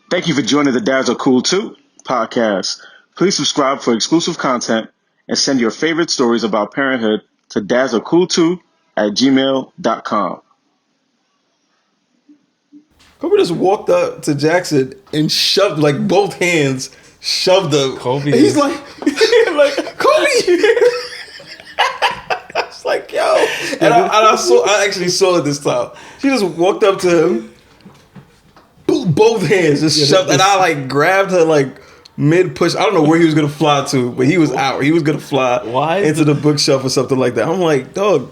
Thank you for joining the Dads Are Cool Too podcast. Please subscribe for exclusive content and send your favorite stories about parenthood to dadsarecool2@gmail.com. Kobe just walked up to Jackson and shoved, like, both hands, shoved him. Kobe. And he's like, Kobe! It's like, yo. And I actually saw it this time. She just walked up to him, both hands, just shoved, and I, like, grabbed her, like, mid-push. I don't know where he was going to fly to, but he was out. He was going to fly into the bookshelf or something like that. I'm like, dog,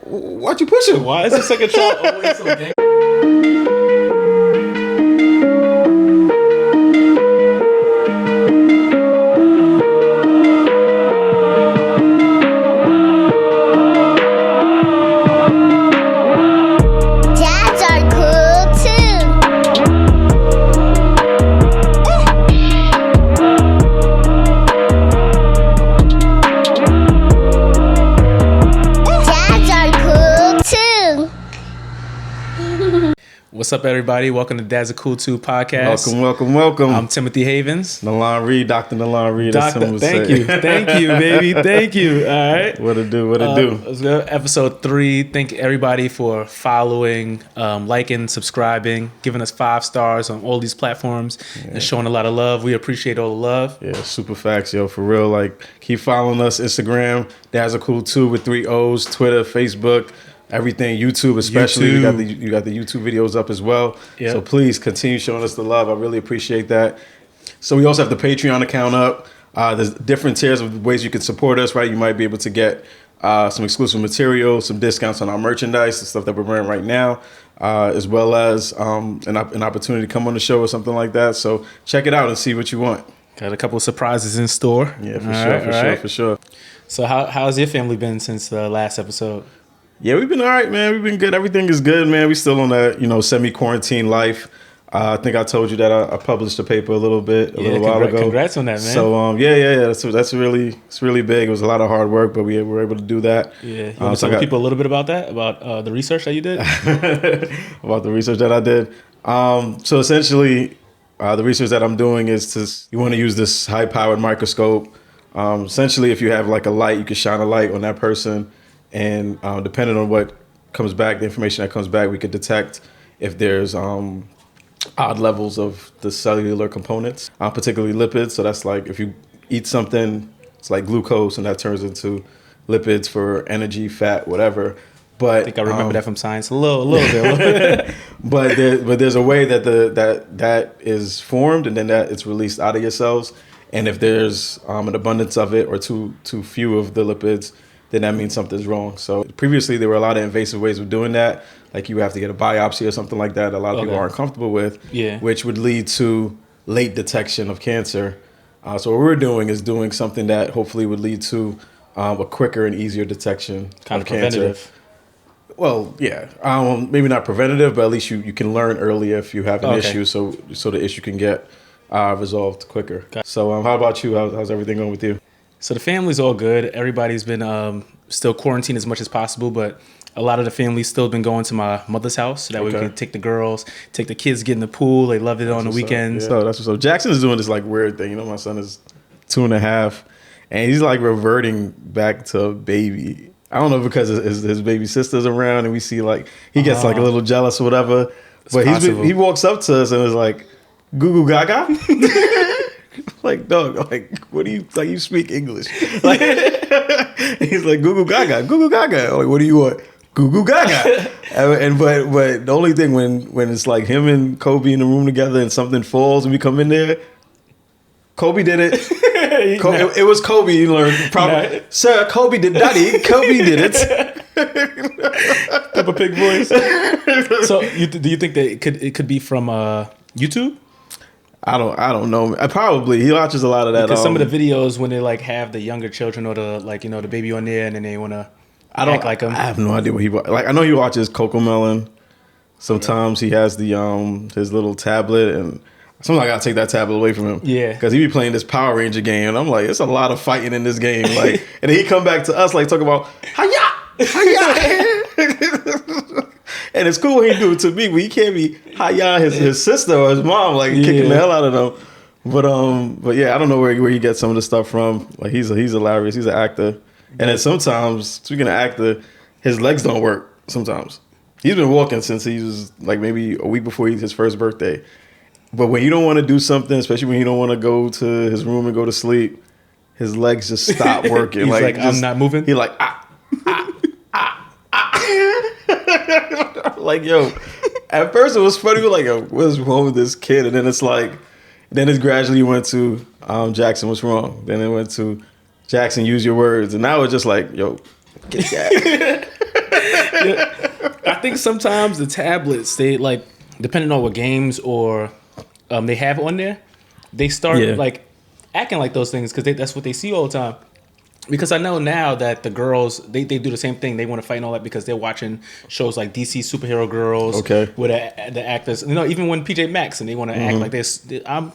why'd you push him? Why is the second child always so dangerous? What's up, everybody? Welcome to Dads Are Cool Too podcast. Welcome. I'm Timothy Havens. Nalon Reed, Dr. Nalon Reed. Thank you, baby. Thank you. All right. What it do? Let's go. Episode 3. Thank everybody for following, liking, subscribing, giving us 5 stars on all these platforms, and showing a lot of love. We appreciate all the love. Yeah, super facts, yo, for real. Like, keep following us. Instagram, Dads Are Cool Too with 3 O's. Twitter, Facebook. Everything, YouTube especially. You got the YouTube videos up as well. Yep. So please continue showing us the love. I really appreciate that. So we also have the Patreon account up. There's different tiers of ways you can support us, right? You might be able to get some exclusive material, some discounts on our merchandise, the stuff that we're wearing right now, as well as an opportunity to come on the show or something like that. So check it out and see what you want. Got a couple of surprises in store. Yeah, for sure. So how's your family been since the last episode? Yeah, we've been all right, man. We've been good. Everything is good, man. We still on that, semi-quarantine life. I think I told you that I published a paper a little while ago. Congrats on that, man. So that's really big. It was a lot of hard work, but we were able to do that. Yeah, you want to tell people a little bit about that, about the research that you did? About the research that I did. So essentially, the research that I'm doing is you want to use this high-powered microscope. Essentially, if you have like a light, you can shine a light on that person. And depending on what comes back, the information that comes back, we could detect if there's odd levels of the cellular components, particularly lipids. So that's like if you eat something, it's like glucose, and that turns into lipids for energy, fat, whatever. But I think I remember that from science a little bit. but there's a way that that is formed, and then that it's released out of your cells. And if there's an abundance of it or too few of the lipids, then that means something's wrong. So previously there were a lot of invasive ways of doing that. Like you have to get a biopsy or something like that. A lot of people aren't comfortable with, which would lead to late detection of cancer. So what we're doing is doing something that hopefully would lead to a quicker and easier detection kind of cancer. Preventative. Well, yeah, maybe not preventative, but at least you can learn earlier if you have an issue, so the issue can get resolved quicker. So how about you? How's everything going with you? So the family's all good. Everybody's been still quarantined as much as possible, but a lot of the family's still been going to my mother's house so that we can take the kids, get in the pool. They loved it on the weekends. So that's what's up. Jackson is doing this like weird thing. My son is 2.5, and he's like reverting back to a baby. I don't know because his baby sister's around, and we see like he gets like a little jealous or whatever. But he walks up to us and is like, "Goo goo gaga." Like, dog, like, what do you, like, you speak English? Like, he's like, goo goo gaga. I'm like, what do you want? Goo goo gaga. But the only thing when it's like him and Kobe in the room together and something falls and we come in there, Kobe did it. It was Kobe, you learned. Probably, sir, Kobe did, daddy, Kobe did it. Peppa Pig voice. So do you think that it could be from YouTube? I don't know. Probably he watches a lot of that. Because some of the videos when they like have the younger children or the baby on there and then they want to act like him. I have no idea what he like. I know he watches Cocomelon. Sometimes he has the his little tablet, and sometimes I gotta take that tablet away from him. Yeah, because he be playing this Power Ranger game, and I'm like, it's a lot of fighting in this game. Like, and then he come back to us like talking about hiya. And it's cool when he do it to me, but he can't be hi-ya his sister or his mom, like kicking the hell out of them. But yeah, I don't know where he gets some of the stuff from. Like he's hilarious. He's an actor. And then sometimes, speaking of actor, his legs don't work sometimes. He's been walking since he was like maybe a week before his first birthday. But when you don't want to do something, especially when you don't want to go to his room and go to sleep, his legs just stop working. He's like I'm not moving. He like like, yo, at first it was funny. We're like, yo, what's wrong with this kid? And then it's like, then it gradually went to Jackson, what's wrong? Then it went to Jackson, use your words. And now it's just like, yo, get that. Yeah. I think sometimes the tablets, they like, depending on what games or they have on there, they start like acting like those things because that's what they see all the time. Because I know now that the girls, they do the same thing. They want to fight and all that because they're watching shows like DC Superhero Girls. Okay. With the actors. You know, even when PJ Maxx and they want to act like this. I'm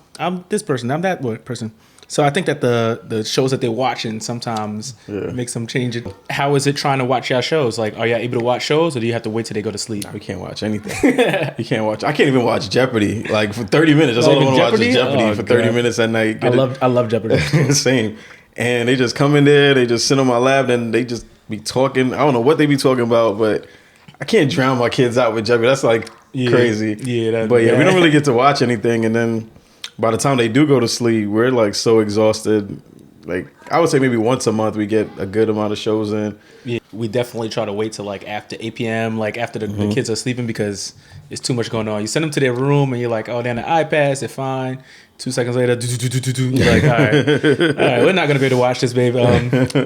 this person. I'm that person. So I think that the shows that they're watching sometimes makes them change it. How is it trying to watch y'all shows? Like, are y'all able to watch shows or do you have to wait till they go to sleep? We can't watch anything. You can't watch. I can't even watch Jeopardy. Like for 30 minutes. That's all I want to watch is Jeopardy for 30 minutes at night. I love Jeopardy. Same. And they just come in there, they just sit on my lap, and they just be talking. I don't know what they be talking about, but I can't drown my kids out with Jeopardy. That's like crazy. Yeah, we don't really get to watch anything. And then by the time they do go to sleep, we're like so exhausted. Like I would say maybe once a month we get a good amount of shows in. Yeah, we definitely try to wait till like after 8 p.m., like after the kids are sleeping because it's too much going on. You send them to their room and you're like, oh, they're on the iPads, they're fine. 2 seconds later, you're like, all right, we're not gonna be able to watch this, babe.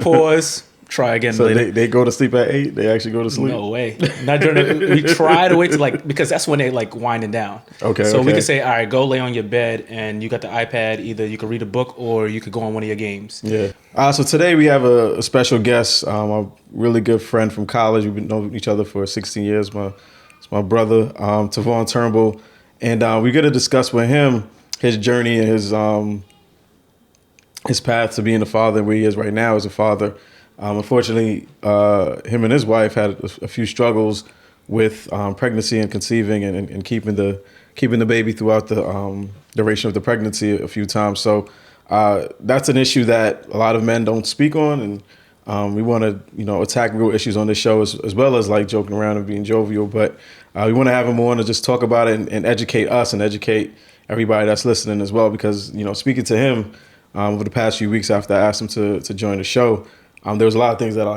Pause. Try again so later. They go to sleep at 8? They actually go to sleep? No way. Not during we try to wait to like, because that's when they like winding down. Okay. So we can say, all right, go lay on your bed and you got the iPad. Either you could read a book or you could go on one of your games. Yeah. So today we have a special guest, a really good friend from college. We've been knowing each other for 16 years. It's my brother, Tivern Turnbull. And we're going to discuss with him his journey and his path to being a father and where he is right now as a father. Unfortunately, him and his wife had a few struggles with pregnancy and conceiving and keeping the baby throughout the duration of the pregnancy a few times. So that's an issue that a lot of men don't speak on, and we want to attack real issues on this show as well as like joking around and being jovial. But we want to have him on to just talk about it and educate us and educate everybody that's listening as well. Because speaking to him over the past few weeks after I asked him to join the show. There was a lot of things that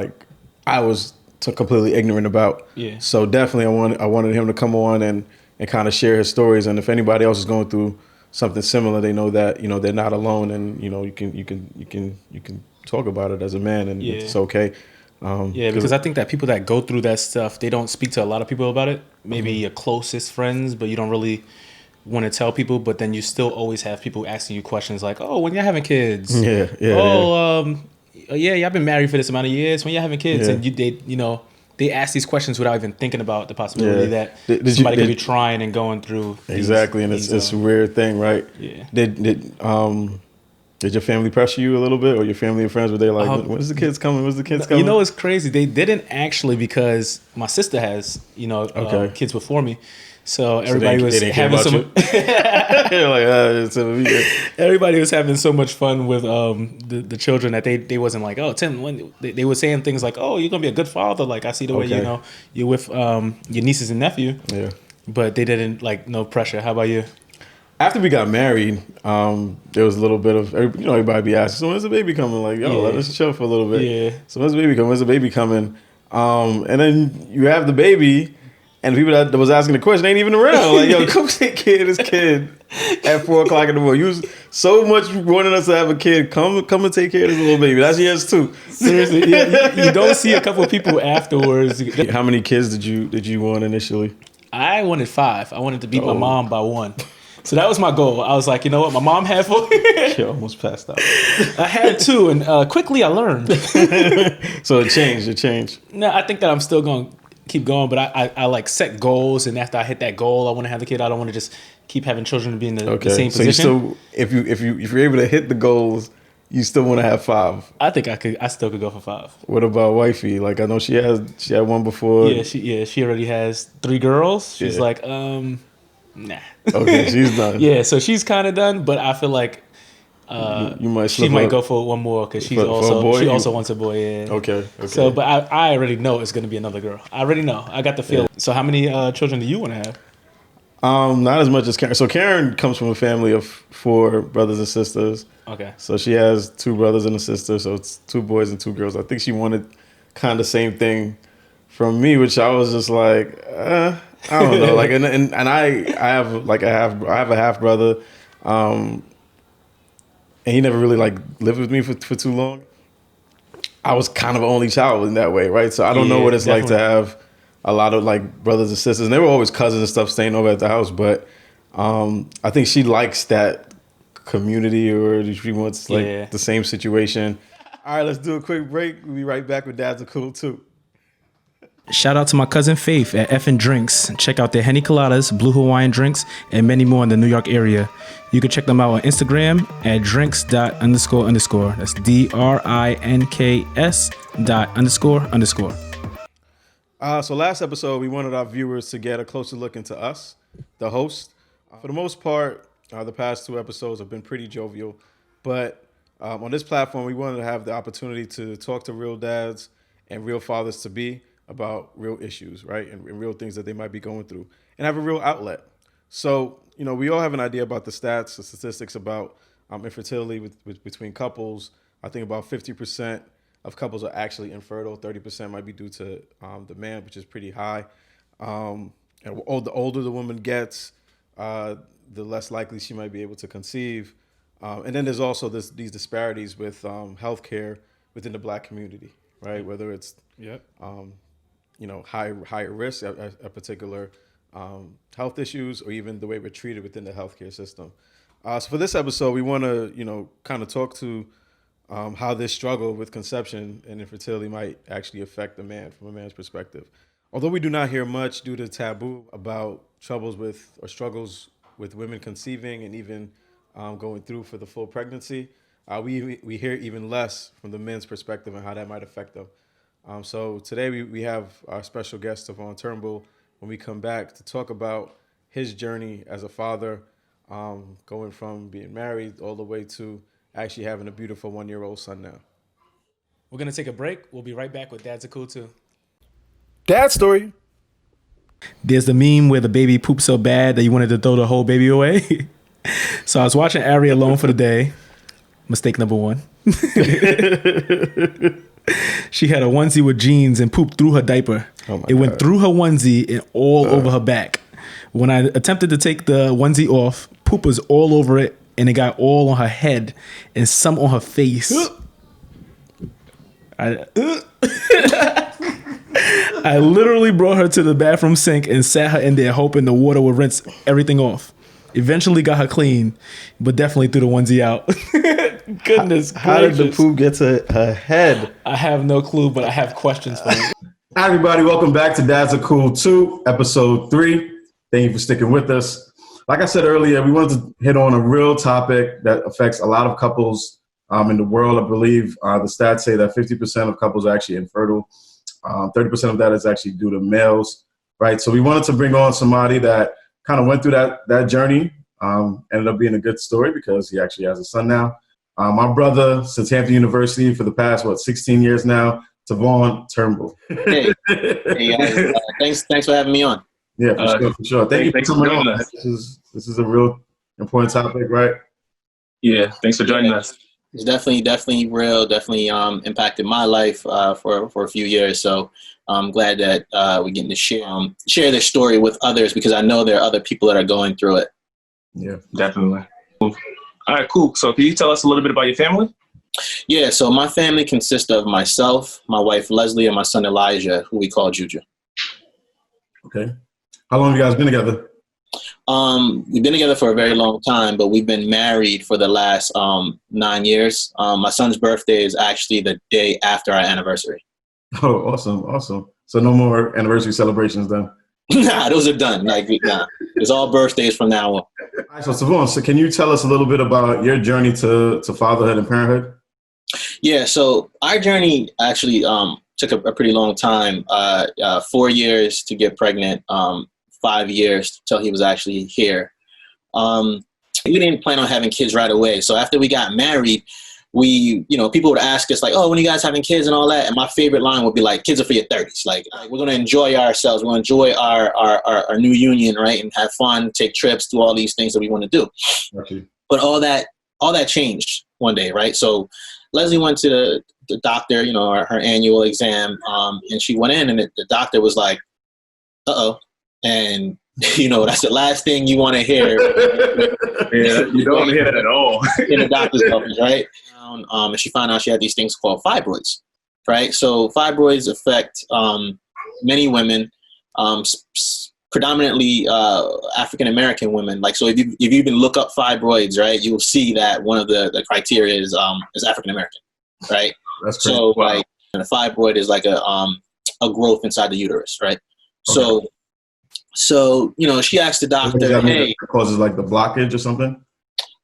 I was completely ignorant about. Yeah. So definitely I wanted him to come on and kind of share his stories. And if anybody else is going through something similar, they know that they're not alone, and you can talk about it as a man, and it's okay. Because I think that people that go through that stuff, they don't speak to a lot of people about it. Maybe your closest friends, but you don't really want to tell people. But then you still always have people asking you questions like, "Oh, when you're having kids?" I've been married for this amount of years. When you're having kids, and they ask these questions without even thinking about the possibility that somebody could be trying and going through. Exactly, and it's a weird thing, right? Yeah. Did your family pressure you a little bit, or your family and friends? Were they like, "When's the kids coming? When's the kids coming?" It's crazy. They didn't actually, because my sister has kids before me. So everybody was having some. Everybody was having so much fun with the children that they wasn't like, oh, Tim. When they were saying things like, oh, you're gonna be a good father. Like I see the way you're with your nieces and nephew. Yeah. But they didn't no pressure. How about you? After we got married, there was a little bit of everybody be asking, so when's the baby coming? Like, let us chill for a little bit. Yeah. So when's the baby coming? When's the baby coming? And then you have the baby. And people that was asking the question ain't even around. Like, yo, come take care of this kid at 4 o'clock in the morning. You was so much wanting us to have a kid. Come and take care of this little baby. That's yours too. Seriously, you don't see a couple of people afterwards. How many kids did you want initially? I wanted 5. I wanted to beat my mom by 1. So that was my goal. I was like, you know what? My mom had 4. She almost passed out. I had 2, and quickly I learned. So it changed. No, I think that I'm still going to keep going, but I like set goals, and after I hit that goal, I want to have the kid. I don't want to just keep having children to be in the same position. So if you're able to hit the goals you still want to have 5? I think I still could go for 5. What about wifey? Like I know she had one before. She already has 3 girls. She's Yeah. like, nah. Okay, she's done. Yeah, so she's kind of done, but I feel like you might she slip might up go for one more because for a boy? she also wants a boy. Yeah. Okay. So, but I already know it's gonna be another girl. I already know. I got the feeling. Yeah. So, how many children do you want to have? Not as much as Karen. So Karen comes from a family of 4 brothers and sisters. Okay. So she has 2 brothers and a sister. So it's 2 boys and 2 girls. I think she wanted kind of the same thing from me, which I was just like, I don't know. Like, and I have a half brother, and he never really like lived with me for too long. I was kind of an only child in that way, right? So I don't know what it's like to have a lot of like brothers and sisters, and they were always cousins and stuff staying over at the house. But I think she likes that community, or she wants the same situation. All right, let's do a quick break. We'll be right back with Dads Are Cool Too. Shout out to my cousin Faith at Effin' Drinks. Check out their Henny Coladas, Blue Hawaiian Drinks, and many more in the New York area. You can check them out on Instagram at drinks.__. That's DRINKS.__. So last episode, we wanted our viewers to get a closer look into us, the host. For the most part, the past 2 episodes have been pretty jovial, but on this platform, we wanted to have the opportunity to talk to real dads and real fathers to be about real issues, right? And real things that they might be going through and have a real outlet. So, we all have an idea about the stats, the statistics about infertility between couples. I think about 50% of couples are actually infertile. 30% might be due to the man, which is pretty high. And the older the woman gets, the less likely she might be able to conceive. And then there's also these disparities with healthcare within the Black community, right? Whether it's higher risk at particular health issues, or even the way we're treated within the healthcare system. So for this episode, we want to kind of talk to how this struggle with conception and infertility might actually affect the man from a man's perspective. Although we do not hear much due to taboo about struggles with women conceiving and even going through for the full pregnancy, we hear even less from the men's perspective and how that might affect them. So today we have our special guest, Tivern Turnbull, when we come back to talk about his journey as a father, going from being married all the way to actually having a beautiful 1-year-old son now. We're going to take a break. We'll be right back with Dads Are Cool Too. Dad story. There's the meme where the baby pooped so bad that you wanted to throw the whole baby away. So I was watching Ari Alone for the Day. Mistake number 1. She had a onesie with jeans and pooped through her diaper. It went through her onesie and all over her back. When I attempted to take the onesie off, poop was all over it, and it got all on her head and some on her face. I literally brought her to the bathroom sink and sat her in there hoping the water would rinse everything off. Eventually got her clean, but definitely threw the onesie out. Goodness How did the poop get to her head? I have no clue, but I have questions for you. Hi, everybody. Welcome back to Dads Are Cool 2, episode 3. Thank you for sticking with us. Like I said earlier, we wanted to hit on a real topic that affects a lot of couples in the world. I believe the stats say that 50% of couples are actually infertile. 30% of that is actually due to males, right? So we wanted to bring on somebody that kind of went through that journey. Ended up being a good story because he actually has a son now. My brother since Hampton University for the past, 16 years now, Tivern Turnbull. Hey guys. Thanks for having me on. Yeah, for sure. Thank you for coming on. This is a real important topic, right? Yeah, thanks for joining us. It's definitely real. Definitely impacted my life for a few years. So I'm glad that we're getting to share this story with others because I know there are other people that are going through it. Yeah, definitely. All right, cool. So can you tell us a little bit about your family? Yeah, so my family consists of myself, my wife Leslie, and my son Elijah, who we call Juju. Okay. How long have you guys been together? We've been together for a very long time, but we've been married for the last 9 years. My son's birthday is actually the day after our anniversary. Oh, awesome. So no more anniversary celebrations then? Nah, those are done. It's all birthdays from now on. All right, so Tivern, can you tell us a little bit about your journey to fatherhood and parenthood? Yeah, so our journey actually took a pretty long time. 4 years to get pregnant, 5 years till he was actually here. We didn't plan on having kids right away. So after we got married, people would ask us like, oh, when are you guys having kids and all that? And my favorite line would be like, kids are for your 30s. Like we're going to enjoy ourselves. We're going to enjoy our new union, right? And have fun, take trips, do all these things that we want to do. Okay. But all that changed one day, right? So Leslie went to the doctor, her annual exam, and she went in, and the doctor was like, uh-oh. And, that's the last thing you want to hear. Yeah, you don't want to hear that at all. In the doctor's office, right? And she found out she had these things called fibroids, right? So fibroids affect many women, predominantly African-American women. Like, so if you even look up fibroids, right, you'll see that one of the criteria is African-American, right? That's crazy. So like a fibroid is like a growth inside the uterus, right? Okay. So she asked the doctor, hey, it causes like the blockage or something?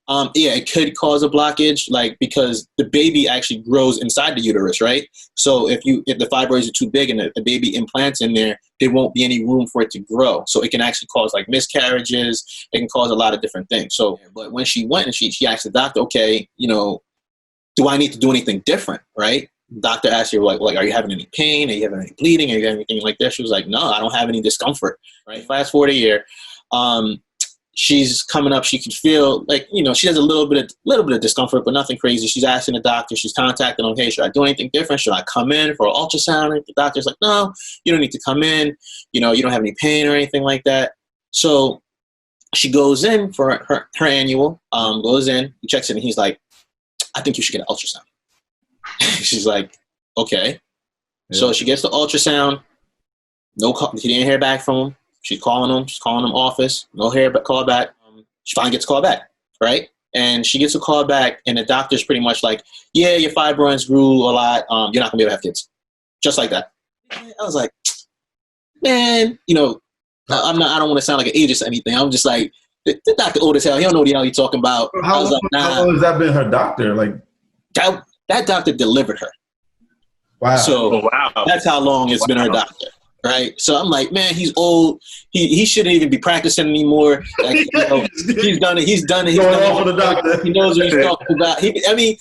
Yeah, it could cause a blockage, like because the baby actually grows inside the uterus, right? So if the fibroids are too big and the baby implants in there, there won't be any room for it to grow. So it can actually cause like miscarriages. It can cause a lot of different things. So, but when she went and she asked the doctor, okay, do I need to do anything different, right? Doctor asked her, like, are you having any pain? Are you having any bleeding? Are you having anything like that? She was like, no, I don't have any discomfort, right? Fast forward a year. She's coming up. She can feel like, she has a little bit of discomfort, but nothing crazy. She's asking the doctor. She's contacting him. Hey, should I do anything different? Should I come in for an ultrasound? The doctor's like, no, you don't need to come in. You don't have any pain or anything like that. So she goes in for her annual, goes in, he checks in, and he's like, I think you should get an ultrasound. She's like, okay. Yeah. So she gets the ultrasound. He didn't hear back from him. She's calling him office. No call back. She finally gets a call back, right? And she gets a call back, and the doctor's pretty much like, yeah, your fibroids grew a lot. You're not gonna be able to have kids. Just like that. I was like, man, I don't want to sound like an ageist or anything. I'm just like, the doctor old as hell. He don't know what the hell he's talking about. How long has that been her doctor? Like that doctor delivered her. Wow. So that's how long it's been her doctor. Right. So I'm like, man, he's old. He shouldn't even be practicing anymore. Like, he's done it. He's done it. He knows what he's talking about. I mean,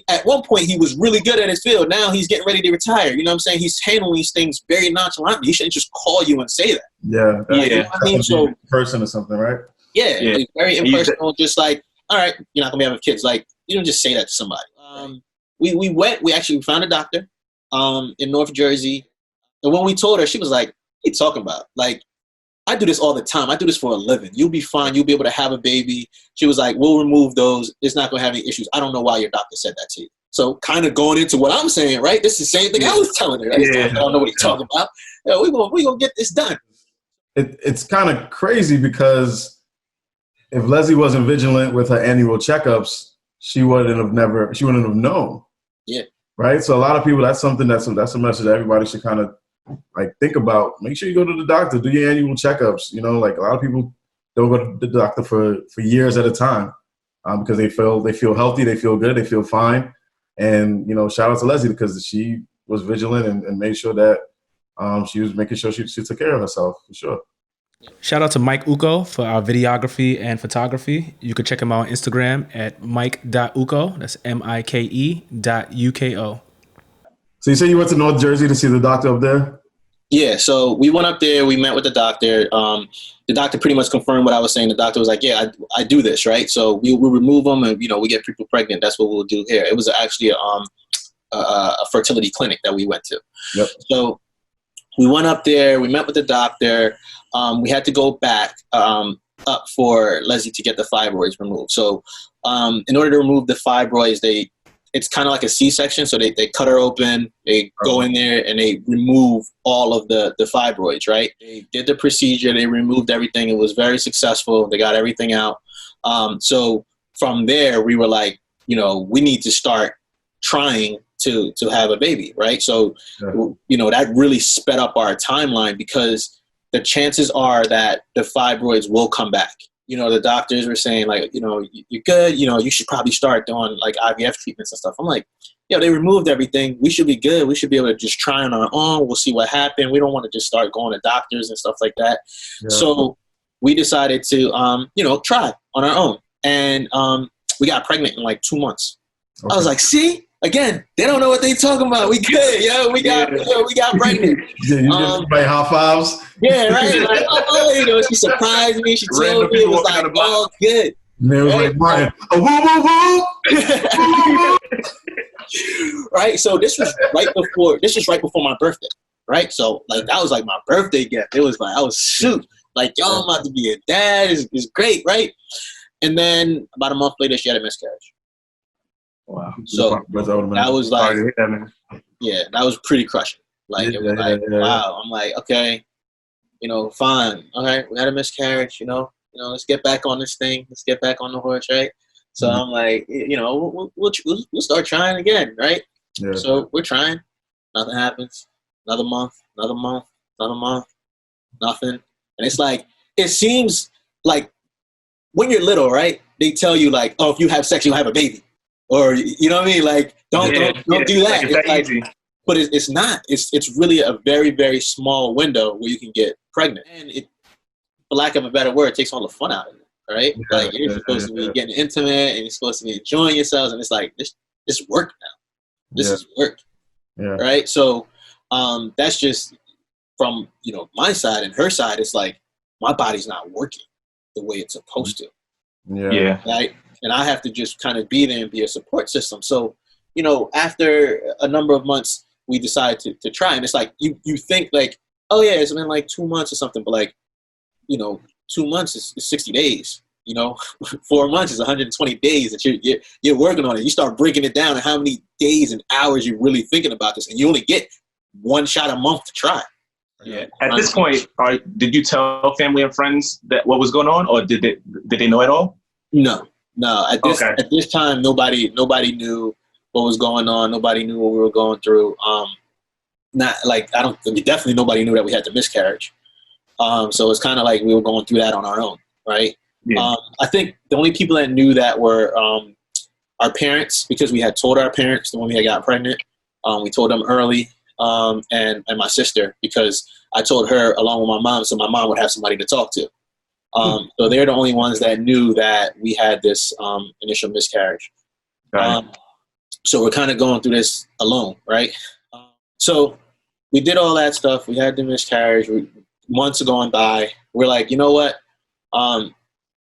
at one point he was really good at his field. Now he's getting ready to retire. You know what I'm saying? He's handling these things very nonchalantly. He shouldn't just call you and say that. Yeah. You know what I mean? So person or something, right? Yeah. It's very impersonal. Just like, all right, you're not gonna be having kids. Like, you don't just say that to somebody. We actually found a doctor in North Jersey. And when we told her, she was like, what are you talking about? Like, I do this all the time. I do this for a living. You'll be fine. You'll be able to have a baby. She was like, we'll remove those. It's not going to have any issues. I don't know why your doctor said that to you. So kind of going into what I'm saying, right? This is the same thing I was telling her. I don't know what he's talking about. Yeah, we're gonna get this done. It's kind of crazy because if Leslie wasn't vigilant with her annual checkups, she wouldn't have known. Yeah. Right? So a lot of people, that's a message that everybody should kind of like think about. Make sure you go to the doctor, do your annual checkups. Like a lot of people don't go to the doctor for years at a time because they feel healthy, they feel good, they feel fine. And, shout out to Leslie because she was vigilant and made sure that she was making sure she took care of herself, for sure. Shout out to Mike Uko for our videography and photography. You can check him out on Instagram at mike.uko. That's MIKE.UKO. So you say you went to North Jersey to see the doctor up there? Yeah, so we went up there. We met with the doctor. The doctor pretty much confirmed what I was saying. The doctor was like, yeah, I do this, right? So we remove them and, we get people pregnant. That's what we'll do here. It was actually a fertility clinic that we went to. Yep. So we went up there. We met with the doctor. We had to go back up for Leslie to get the fibroids removed. So in order to remove the fibroids, it's kind of like a C-section. So they cut her open, they go in there and they remove all of the fibroids, right? They did the procedure, they removed everything. It was very successful. They got everything out. So from there, we were like, we need to start trying to have a baby, right? So, that really sped up our timeline because the chances are that the fibroids will come back. The doctors were saying like, you're good, you should probably start doing like IVF treatments and stuff. I'm like, they removed everything. We should be good. We should be able to just try on our own. We'll see what happened. We don't want to just start going to doctors and stuff like that. Yeah. So we decided to, try on our own. And we got pregnant in like 2 months. Okay. I was like, see? Again, they don't know what they talking about. We good, we got pregnant. Yeah, you just by high fives. Yeah, right. Like, she surprised me. She told me it was like, oh, good. And it was right? Like Martin, woo, woo, woo. Right. So this was right before my birthday. Right. So like that was like my birthday gift. It was like I was shoot. Like, yo, I'm about to be a dad. It's great, right? And then about a month later, she had a miscarriage. Wow. So that was like, that was pretty crushing. Like, it was like, wow. I'm like, okay, fine. All right, we had a miscarriage, let's get back on this thing. Let's get back on the horse, right? So I'm like, we'll start trying again, right? Yeah. So we're trying. Nothing happens. Another month, nothing. And it's like, it seems like when you're little, right? They tell you like, oh, if you have sex, you'll have a baby. Or, you know what I mean? Like, don't do that. It's like, easy. But it's not. It's really a very, very small window where you can get pregnant. And it, for lack of a better word, it takes all the fun out of it, right? Yeah, like, you're supposed to be getting intimate and you're supposed to be enjoying yourselves. And it's like, this is work now. This is work. Yeah. Right? So that's just from, my side and her side. It's like, my body's not working the way it's supposed to. Yeah. Right? And I have to just kind of be there and be a support system. So, after a number of months, we decided to try. And it's like, you think like, oh yeah, it's been like 2 months or something. But like, 2 months is 60 days. 4 months is 120 days that you're working on it. You start breaking it down and how many days and hours you're really thinking about this. And you only get one shot a month to try. Yeah. At this point, did you tell family and friends that what was going on, or did they know at all? No. At this time, nobody knew what was going on. Nobody knew what we were going through. Definitely nobody knew that we had the miscarriage. So it's kind of like we were going through that on our own, right? Yeah. I think the only people that knew that were our parents, because we had told our parents when we had got pregnant. We told them early. And my sister, because I told her along with my mom, so my mom would have somebody to talk to. So they're the only ones that knew that we had this initial miscarriage. So we're kind of going through this alone, right? So we did all that stuff. We had the miscarriage. Months are going by. We're like, you know what?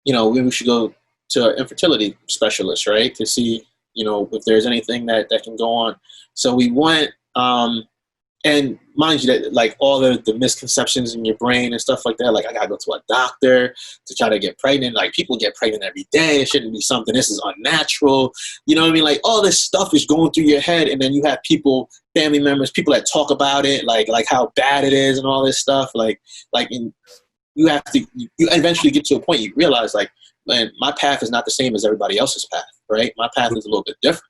We should go to an infertility specialist, right? To see, if there's anything that can go on. So we went, and mind you that like all the misconceptions in your brain and stuff like that, like I gotta go to a doctor to try to get pregnant. Like people get pregnant every day. It shouldn't be something. This is unnatural. You know what I mean? Like all this stuff is going through your head, and then you have people, family members, people that talk about it, like how bad it is and all this stuff. You have to. You eventually get to a point you realize like, man, my path is not the same as everybody else's path, right? My path is a little bit different.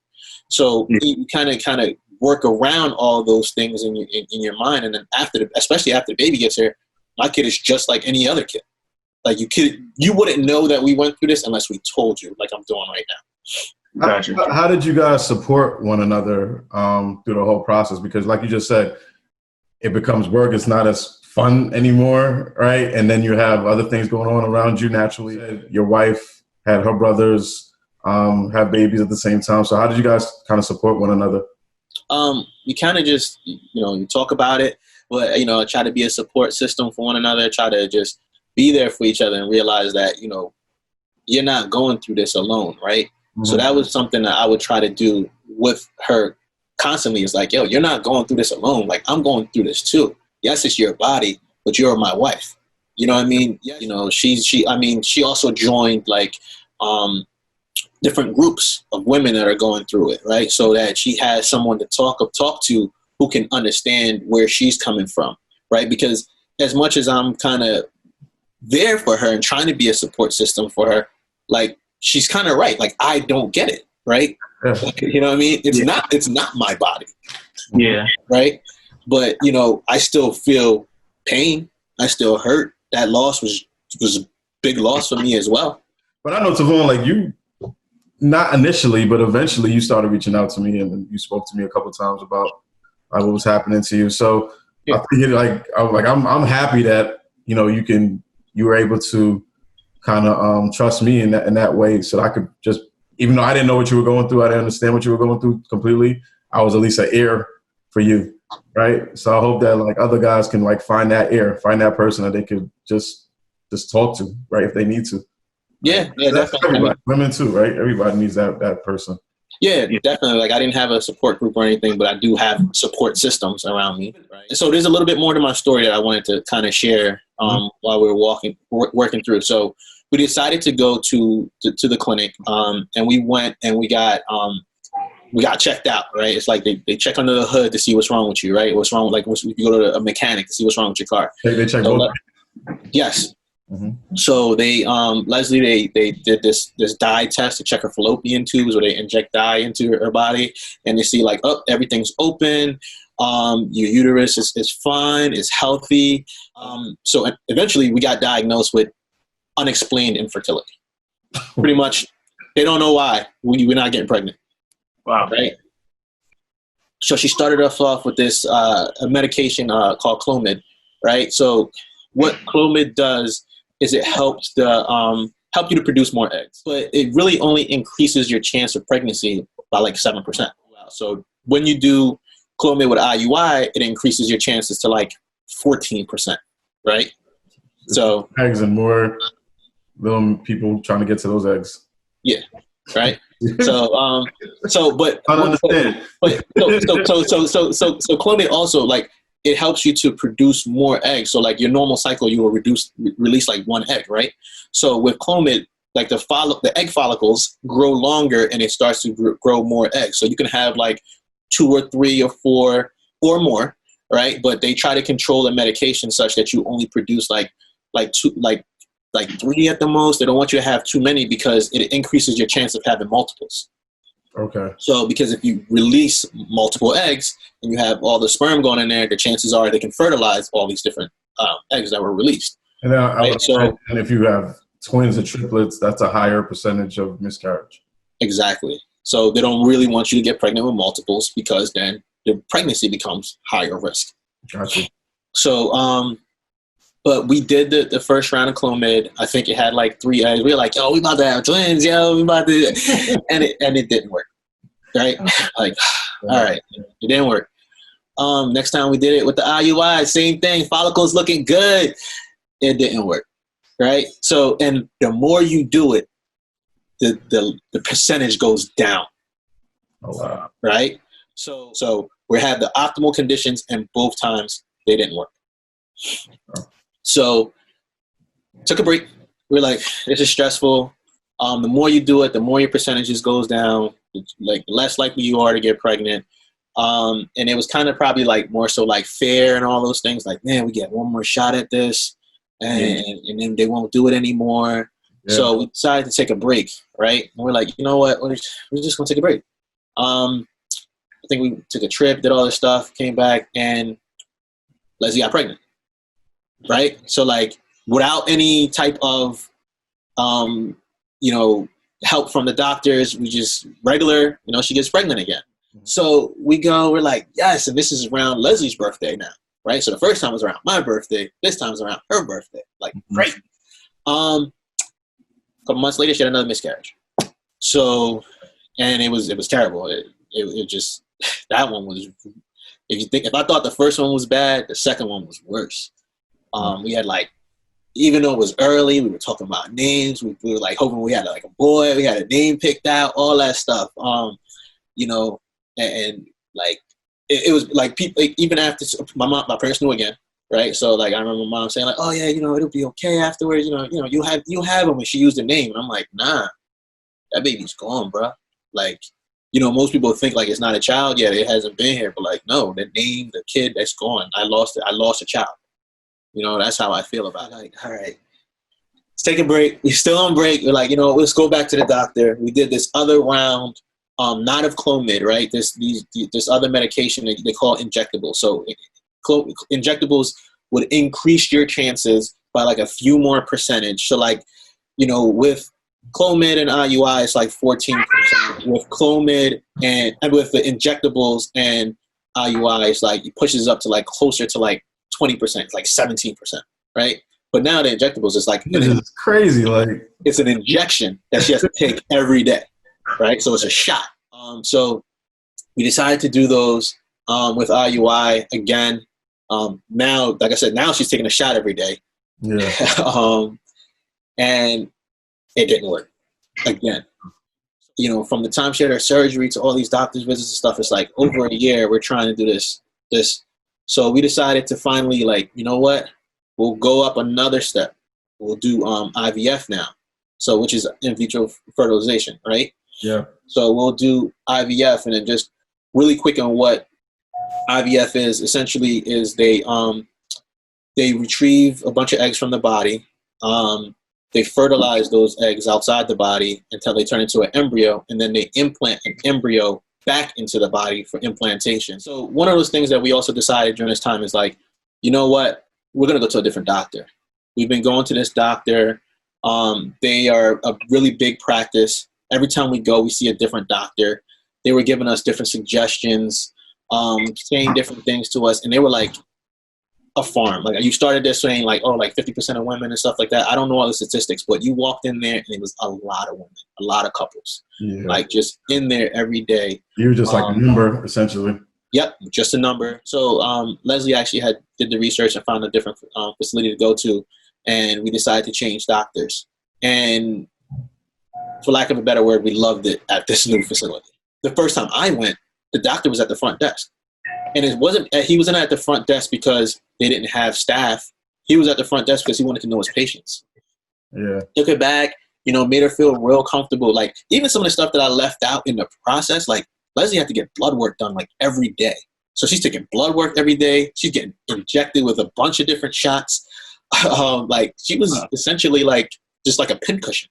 So you kind of work around all those things in your mind, and then especially after the baby gets here, my kid is just like any other kid. Like you wouldn't know that we went through this unless we told you, like I'm doing right now. Gotcha. How did you guys support one another through the whole process? Because like you just said, it becomes work. It's not as fun anymore, right? And then you have other things going on around you naturally. Your wife had her brothers have babies at the same time. So how did you guys kind of support one another? You kind of just, you talk about it, but, try to be a support system for one another, try to just be there for each other and realize that, you're not going through this alone, right? Mm-hmm. So that was something that I would try to do with her constantly. It's like, yo, you're not going through this alone. Like, I'm going through this too. Yes, it's your body, but you're my wife. You know what I mean? She also joined like, different groups of women that are going through it, right? So that she has someone to talk to who can understand where she's coming from, right? Because as much as I'm kind of there for her and trying to be a support system for her, like she's kind of right. Like I don't get it, right? You know what I mean? It's not my body. Yeah. Right? But, I still feel pain. I still hurt. That loss was a big loss for me as well. But I know, Tivern, like Not initially, but eventually you started reaching out to me and you spoke to me a couple of times about what was happening to you. So Yeah. I think I'm happy that, you were able to kind of trust me in that way, so that I could just, even though I didn't know what you were going through, I didn't understand what you were going through completely, I was at least an ear for you, right? So I hope that like other guys can like find that ear, find that person that they could just talk to, right, if they need to. Yeah, Right? yeah, That's definitely. everybody, women too, right? Everybody needs that person. Yeah, definitely. Like I didn't have a support group or anything, but I do have support systems around me. Right? So there's a little bit more to my story that I wanted to kind of share while we were working through. So we decided to go to the clinic, and we went and we got checked out. Right? It's like they check under the hood to see what's wrong with you. Right? What's wrong? Like you go to a mechanic to see what's wrong with your car. They check So, both. yes. Mm-hmm. So they, Leslie, they did this dye test to check her fallopian tubes, where they inject dye into her body, and they see like, oh, everything's open. Your uterus is fine, it's healthy. So eventually, we got diagnosed with unexplained infertility. Pretty much, they don't know why we're not getting pregnant. Wow. Right. So she started us off with this a medication called Clomid. Right. So what Clomid does is it helps help you to produce more eggs, but it really only increases your chance of pregnancy by like 7%. So when you do Clomid with IUI, it increases your chances to like 14%, right? So eggs and more little people trying to get to those eggs. Yeah, right. So but I don't understand. So Clomid also like it helps you to produce more eggs. So like your normal cycle, you will release like one egg, right? So with Clomid, like the egg follicles grow longer and it starts to grow more eggs. So you can have like 2 or 3 or 4 or more, right? But they try to control the medication such that you only produce like 3 at the most. They don't want you to have too many because it increases your chance of having multiples. Okay. So because if you release multiple eggs and you have all the sperm going in there, the chances are they can fertilize all these different eggs that were released. And then And if you have twins or triplets, that's a higher percentage of miscarriage. Exactly. So they don't really want you to get pregnant with multiples because then the pregnancy becomes higher risk. Gotcha. So, but we did the first round of Clomid. I think it had like 3 eggs. We were like, yo, we about to have twins, yo, we about to, and it didn't work, right? Like, all right, it didn't work. Next time we did it with the IUI, same thing. Follicles looking good. It didn't work, right? So, and the more you do it, the percentage goes down. Oh wow! Right? So we had the optimal conditions, and both times they didn't work. Oh. So took a break. We're like, this is stressful. The more you do it, the more your percentages goes down. Like less likely you are to get pregnant. And it was kind of probably like more so like fair and all those things. Like, man, we get one more shot at this, and then they won't do it anymore. Yeah. So we decided to take a break, right? And we're like, you know what? We're just gonna take a break. I think we took a trip, did all this stuff, came back, and Leslie got pregnant. Right? So like without any type of help from the doctors, we just regular, she gets pregnant again. Mm-hmm. So we're like, yes, and this is around Leslie's birthday now, right? So the first time was around my birthday, this time is around her birthday. Like, great. A couple months later, she had another miscarriage. So, and it was terrible. It just, that one was, if I thought the first one was bad, the second one was worse. We had like, even though it was early, we were talking about names. We were like hoping we had like a boy. We had a name picked out, all that stuff. And like it was like people. Like, even after my parents knew again, right? So like I remember my mom saying like, "Oh yeah, it'll be okay afterwards. You'll have him." When she used the name, and I'm like, "Nah, that baby's gone, bro." Like, most people think like it's not a child yet. It hasn't been here, but like, no, the name, the kid, that's gone. I lost it. I lost a child. That's how I feel about it. Like, all right, let's take a break. We're still on break. We're like, let's go back to the doctor. We did this other round, not of Clomid, right? This other medication that they call injectables. So injectables would increase your chances by like a few more percentage. So like, with Clomid and IUI is like 14%. With Clomid and with the injectables and IUI, it's like it pushes up to like closer to like 20%, like 17%, right? But now the injectables is like It's crazy. Like it's an injection that she has to take every day, right? So it's a shot. So we decided to do those with IUI again. Now, like I said, now she's taking a shot every day. Yeah. And it didn't work again. You know, from the time she had her surgery to all these doctor's visits and stuff, it's like over a year we're trying to do this. So we decided to finally, like, you know what? We'll go up another step. We'll do IVF now. So, which is in vitro fertilization, right? Yeah. So we'll do IVF, and then just really quick on what IVF is. Essentially, is they retrieve a bunch of eggs from the body. They fertilize those eggs outside the body until they turn into an embryo, and then they implant an embryo back into the body for implantation. So one of those things that we also decided during this time is like, you know what? We're going to go to a different doctor. We've been going to this doctor. They are a really big practice. Every time we go, we see a different doctor. They were giving us different suggestions, saying different things to us. And they were like, a farm. Like you started there saying like, oh, like 50% of women and stuff like that. I don't know all the statistics, but you walked in there and it was a lot of women, a lot of couples, like just in there every day. You were just like a number, essentially. Yep, just a number. So Leslie actually did the research and found a different facility to go to, and we decided to change doctors. And for lack of a better word, we loved it at this new facility. The first time I went, the doctor was at the front desk. And he wasn't at the front desk because they didn't have staff. He was at the front desk because he wanted to know his patients. Yeah. Took her back, you know, made her feel real comfortable. Like even some of the stuff that I left out in the process, like Leslie had to get blood work done like every day. So she's taking blood work every day. She's getting injected with a bunch of different shots. Like she was essentially like just like a pincushion,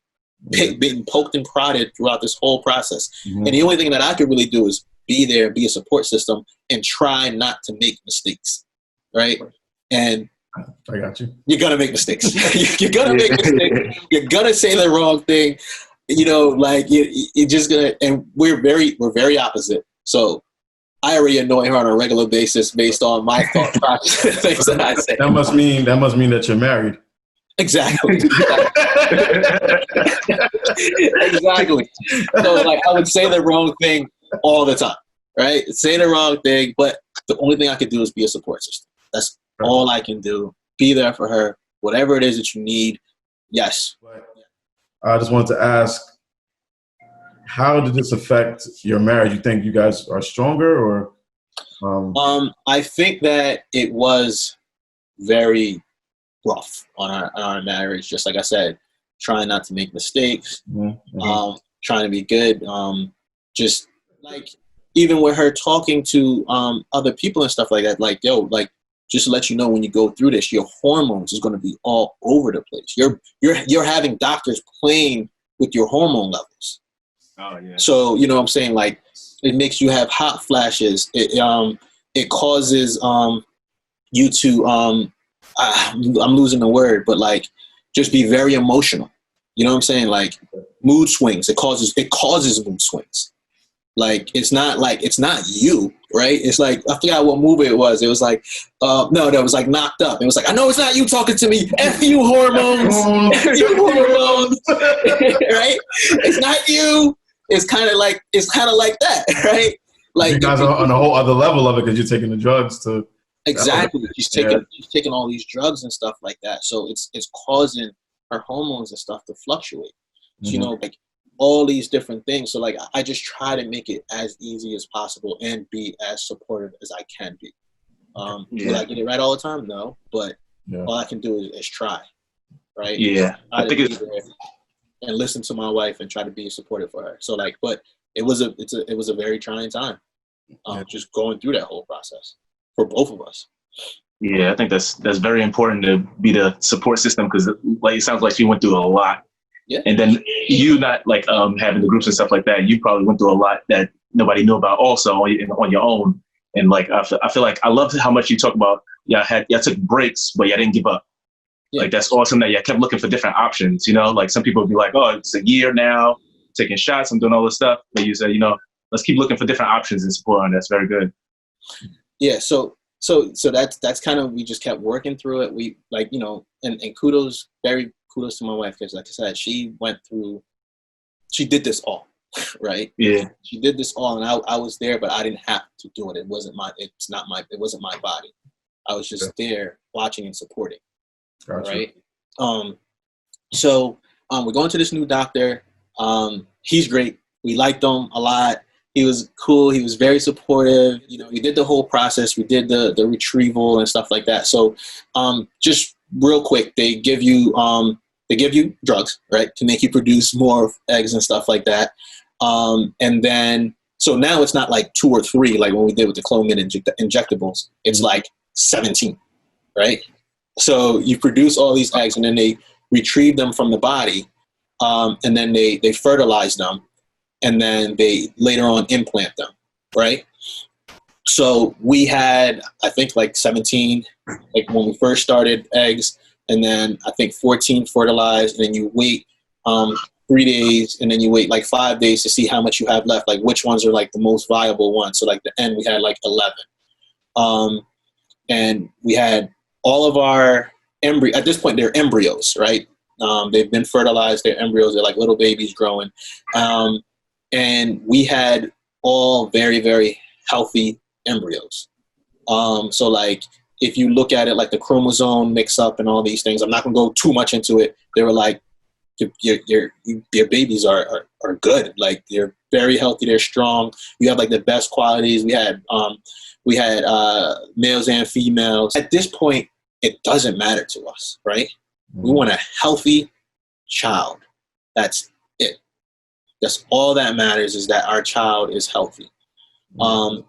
being poked and prodded throughout this whole process. Mm-hmm. And the only thing that I could really do is be there, be a support system, and try not to make mistakes, right? And I got you. You're gonna make mistakes. You're gonna make mistakes. You're gonna say the wrong thing. You know, like you're just gonna. And we're very opposite. So I already annoy her on a regular basis based on my thought process. Things that I say. That must mean that you're married. Exactly. Exactly. So like I would say the wrong thing all the time, right? Say the wrong thing, but the only thing I can do is be a support system. That's all I can do. Be there for her. Whatever it is that you need, yes. I just wanted to ask, how did this affect your marriage? You think you guys are stronger, or? I think that it was very rough on our marriage. Just like I said, trying not to make mistakes, trying to be good. Just like even with her talking to other people and stuff like that, like, yo, like just to let you know, when you go through this, your hormones is going to be all over the place. You're having doctors playing with your hormone levels. Oh yeah. So you know what I'm saying, like it makes you have hot flashes. It causes you to I'm losing the word, but like just be very emotional. You know what I'm saying? Like mood swings. It causes mood swings. Like it's not you, right? It's like I forgot what movie it was. It was like no, that was like Knocked Up. It was like, I know it's not you talking to me. F you hormones. F you hormones. Right? It's not you. It's kind of like that, right? Like you guys are on a whole other level of it because you're taking the drugs to. Exactly. She's taking all these drugs and stuff like that. So it's causing her hormones and stuff to fluctuate. So, you know, like all these different things. So like I just try to make it as easy as possible and be as supportive as I can be. Will I get it right all the time? No, but all I can do is try. Right? Yeah. I think it's and listen to my wife and try to be supportive for her. So like, but it was a very trying time. Just going through that whole process for both of us. Yeah, I think that's very important to be the support system, because like it sounds like she went through a lot. Yeah. And then you not like having the groups and stuff like that, you probably went through a lot that nobody knew about also on your own. And like I feel like I love how much you talk about y'all took breaks, but y'all didn't give up. Yeah. Like, that's awesome that you kept looking for different options, you know? Like, some people would be like, oh, it's a year now, taking shots, I'm doing all this stuff. But you said, you know, let's keep looking for different options and support on. That's very good. Yeah, so that's kind of, we just kept working through it. We, like, you know, and kudos to my wife, because like I said, she did this all, right? Yeah. She did this all, and I was there, but I didn't have to do it. It wasn't my body. I was just there watching and supporting. Gotcha. Right. So we're going to this new doctor. He's great. We liked him a lot. He was cool. He was very supportive. You know, we did the whole process. We did the retrieval and stuff like that. So just real quick, they give you drugs, right, to make you produce more eggs and stuff like that. And then, so now it's not like 2 or 3 like when we did with the Clomid injectables. It's like 17, right? So you produce all these eggs, and then they retrieve them from the body, and then they fertilize them, and then they later on implant them, right? So we had, I think, like 17, like when we first started, eggs, and then I think 14 fertilized, and then you wait 3 days, and then you wait like 5 days to see how much you have left, like which ones are like the most viable ones. So like the end, we had like 11. And we had all of our at this point, they're embryos, right? They've been fertilized, they're embryos, they're like little babies growing. And we had all very, very healthy embryos. So like, if you look at it, like the chromosome mix up and all these things, I'm not gonna go too much into it. They were like, your babies are good. Like, they're very healthy, they're strong. You have like the best qualities. We had males and females. At this point, it doesn't matter to us, right? We want a healthy child. That's it. That's all that matters, is that our child is healthy.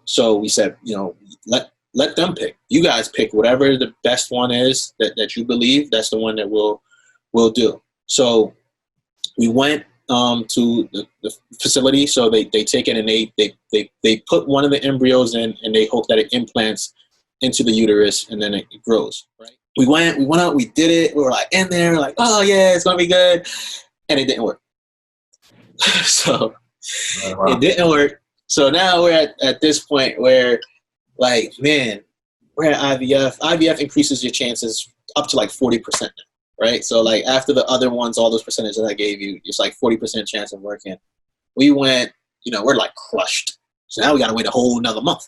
So we said, you know, let them pick. You guys pick whatever the best one is that you believe. That's the one that we'll do. So we went to the facility. So they take it and they put one of the embryos in, and they hope that it implants into the uterus, and then it grows. Right? We went out, we did it. We were like in there, like, oh yeah, it's gonna be good, and it didn't work. So it didn't work. So now we're at this point where, like, man, we're at IVF. IVF increases your chances up to like 40%, right? So like after the other ones, all those percentages that I gave you, it's like 40% chance of working. We went, you know, we're like crushed. So now we got to wait a whole another month.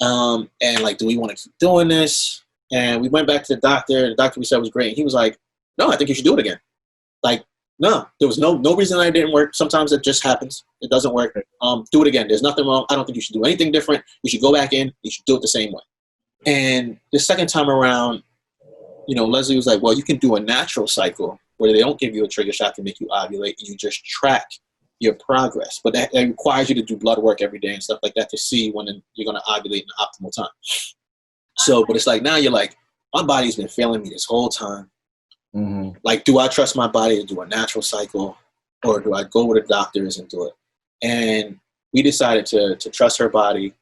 And like, do we want to keep doing this? And we went back to the doctor. The doctor we said was great. And he was like, no, I think you should do it again. Like, no, there was no reason that it didn't work. Sometimes it just happens. It doesn't work. Do it again. There's nothing wrong. I don't think you should do anything different. You should go back in. You should do it the same way. And the second time around, you know, Leslie was like, well, you can do a natural cycle where they don't give you a trigger shot to make you ovulate, and you just track your progress. But that requires you to do blood work every day and stuff like that to see when you're going to ovulate in the optimal time. So, but it's like, now you're like, my body's been failing me this whole time. Mm-hmm. Like, do I trust my body to do a natural cycle, or do I go with the doctors and do it? And we decided to trust her body,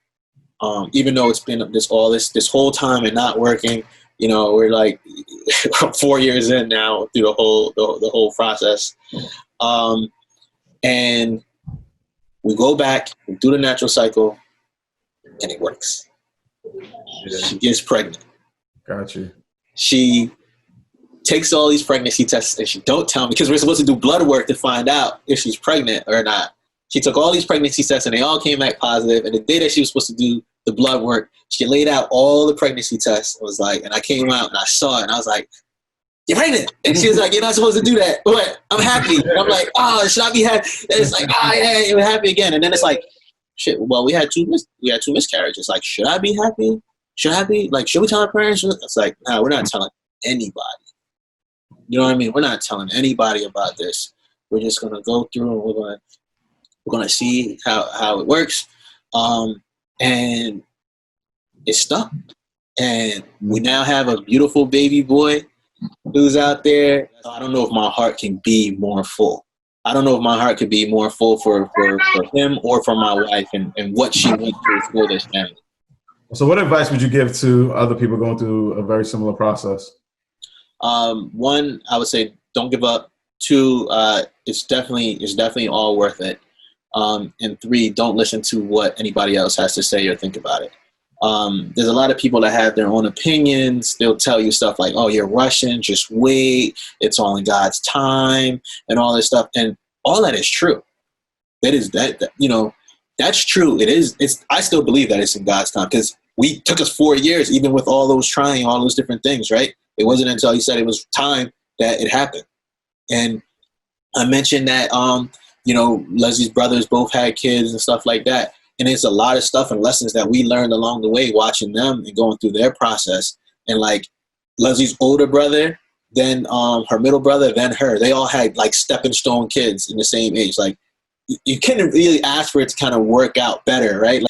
even though it's been this whole time and not working. You know, we're like 4 years in now through the whole process, and we go back, we do the natural cycle, and it works. She gets pregnant. Got you. She takes all these pregnancy tests, and she don't tell me, because we're supposed to do blood work to find out if she's pregnant or not. She took all these pregnancy tests, and they all came back positive. And the day that she was supposed to do the blood work, she laid out all the pregnancy tests. I was like, and I came out and I saw it, and I was like, "You're pregnant!" And she was like, "You're not supposed to do that." But I'm happy. And I'm like, "Oh, should I be happy?" And it's like, "Oh yeah, you're happy again." And then it's like, "Shit." Well, we had two miscarriages. Like, should I be happy? Should I be like? Should we tell our parents? It's like, no, we're not telling anybody. You know what I mean? We're not telling anybody about this. We're just gonna go through, and we're gonna see how it works. And it stuck. And we now have a beautiful baby boy who's out there. I don't know if my heart can be more full. I don't know if my heart could be more full for him or for my wife and what she went through for this family. So what advice would you give to other people going through a very similar process? One, I would say don't give up. Two, it's definitely all worth it. And three, don't listen to what anybody else has to say or think about it. There's a lot of people that have their own opinions. They'll tell you stuff like, "Oh, you're Russian. Just wait. It's all in God's time," and all this stuff. And all that is true. That's true. It is. I still believe that it's in God's time, because we took us 4 years, even with all those trying, all those different things, right? It wasn't until He said it was time that it happened. And I mentioned that, Leslie's brothers both had kids and stuff like that. And it's a lot of stuff and lessons that we learned along the way, watching them and going through their process. And like Leslie's older brother, then her middle brother, then her. They all had like stepping stone kids in the same age. Like, you couldn't really ask for it to kind of work out better, right?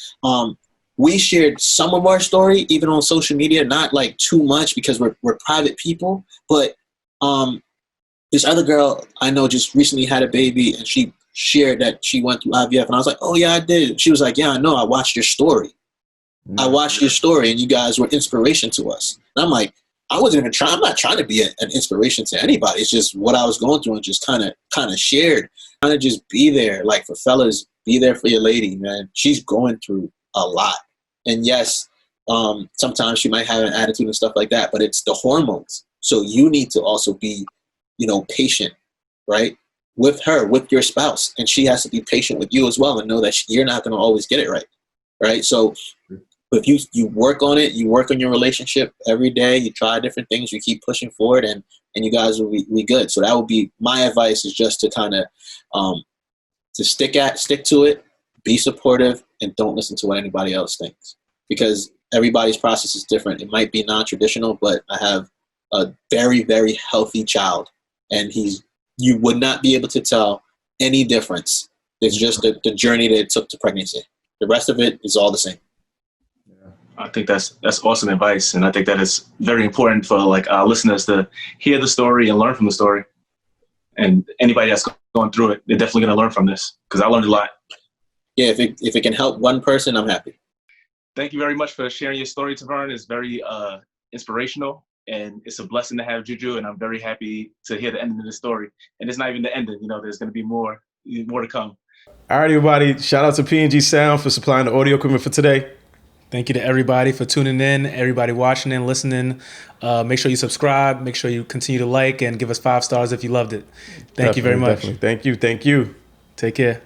We shared some of our story, even on social media, not like too much because we're private people. But this other girl I know just recently had a baby, and she shared that she went through IVF. And I was like, "Oh, yeah, I did." She was like, "Yeah, I know. I watched your story. I watched your story, and you guys were inspiration to us." And I'm like, I'm not trying to be an inspiration to anybody. It's just what I was going through and just kind of shared. Kind of just be there. Like, for fellas, be there for your lady, man. She's going through a lot. And yes, sometimes she might have an attitude and stuff like that, but it's the hormones. So you need to also be, patient, right? With her, with your spouse. And she has to be patient with you as well and know that you're not going to always get it right. Right? So if you work on it, you work on your relationship every day, you try different things, you keep pushing forward, and you guys will be good. So that would be my advice, is just to kind of to stick to it, be supportive, and don't listen to what anybody else thinks, because everybody's process is different. It might be non-traditional, but I have a very, very healthy child, and you would not be able to tell any difference. It's just the journey that it took to pregnancy. The rest of it is all the same. I think that's awesome advice, and I think that is very important for like our listeners to hear the story and learn from the story. And anybody that's going through it, they're definitely going to learn from this, because I learned a lot. Yeah, if it can help one person, I'm happy. Thank you very much for sharing your story, Tivern. It's very inspirational, and it's a blessing to have Juju, and I'm very happy to hear the ending of the story. And it's not even the ending. There's going to be more to come. All right, everybody. Shout out to P&G Sound for supplying the audio equipment for today. Thank you to everybody for tuning in, everybody watching and listening. Make sure you subscribe. Make sure you continue to like and give us 5 stars if you loved it. Thank you very much. Definitely. Thank you. Take care.